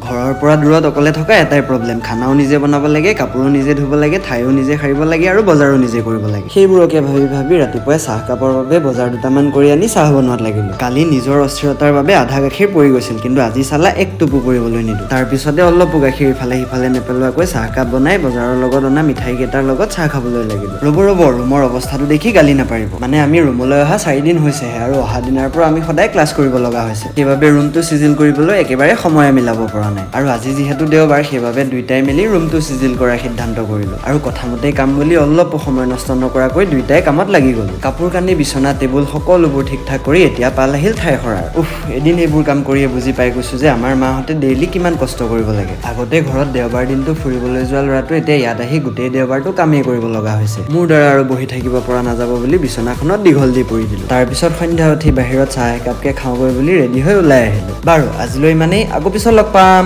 ঘৰৰ পৰা দূৰত অকলে থকা এটাই প্ৰব্লেম, খানাও নিজে বনাব লাগে, কাপোৰো নিজে ধুব লাগে, ঠাইও নিজে সাৰিব লাগে আৰু বজাৰো নিজে কৰিব লাগে। সেইবোৰকে ভাবি ভাবি ৰাতিপুৱাই চাহ কাপৰ বাবে বজাৰ দুটামান কৰি আনি চাহ বনোৱাত লাগিলো। কালি নিজৰ অস্থিৰতাৰ বাবে আধা গাখীৰ পৰি গৈছিল, কিন্তু আজি চালা এক টোপো পৰিবলৈ নিদিওঁ। তাৰ পিছতে অলপো গাখীৰ ইফালে সিফালে নেপেলোৱাকৈ চাহকাপ বনাই বজাৰৰ লগত অনা মিঠাই কেইটাৰ লগত চাহ খাবলৈ লাগিলো। ৰ'ব ৰুমৰ অৱস্থাটো দেখি গালি নাপাৰিব। মানে আমি ৰুমলৈ অহা 4 দিন হৈছেহে আৰু অহা দিনাৰ পৰা আমি সদায় ক্লাছ কৰিব লগা হৈছে। সেইবাবে ৰুমটো চিজিল কৰিবলৈ একেবাৰে সময় মিলাব পৰা নাই। আৰু আজি যিহেতু দেওবাৰ, সেইবাবে দুইটাই মিলি ৰুমটো চিজিল কৰাৰ সিদ্ধান্ত কৰিলো। আৰু কথামতেই কাম বুলি অলপো সময় নষ্ট নকৰাকৈ দুইটাই কামত লাগি গলো। কাপোৰ কানি, বিছনা, টেবুল সকলোবোৰ ঠিক ঠাক কৰি এতিয়া পাল আহিল ঠাই সৰাৰ। এদিন এইবোৰ কাম কৰিয়ে বুজি পাই গৈছো যে আমাৰ মাহঁতে ডেইলি কিমান কষ্ট কৰিব লাগে। আগতে ঘৰত দেওবাৰ দিনটো ফুৰিবলৈ যোৱা ল'ৰাটো এতিয়া ইয়াত আহি গোটেই দেওবাৰটো কামেই কৰিব লগা হৈছে। মোৰ দ্বাৰা আৰু বহি থাকিব পৰা নাযাব বুলি বিছনাখনত দীঘল দি পৰি দিলো। তাৰ পিছত সন্ধ্যা উঠি বাহিৰত চাহ একাপকে খাওঁগৈ বুলি ৰেডি হৈ ওলাই আহিলো। বাৰু আজিলৈ ইমানেই, আকৌ পিছত লগ পাম।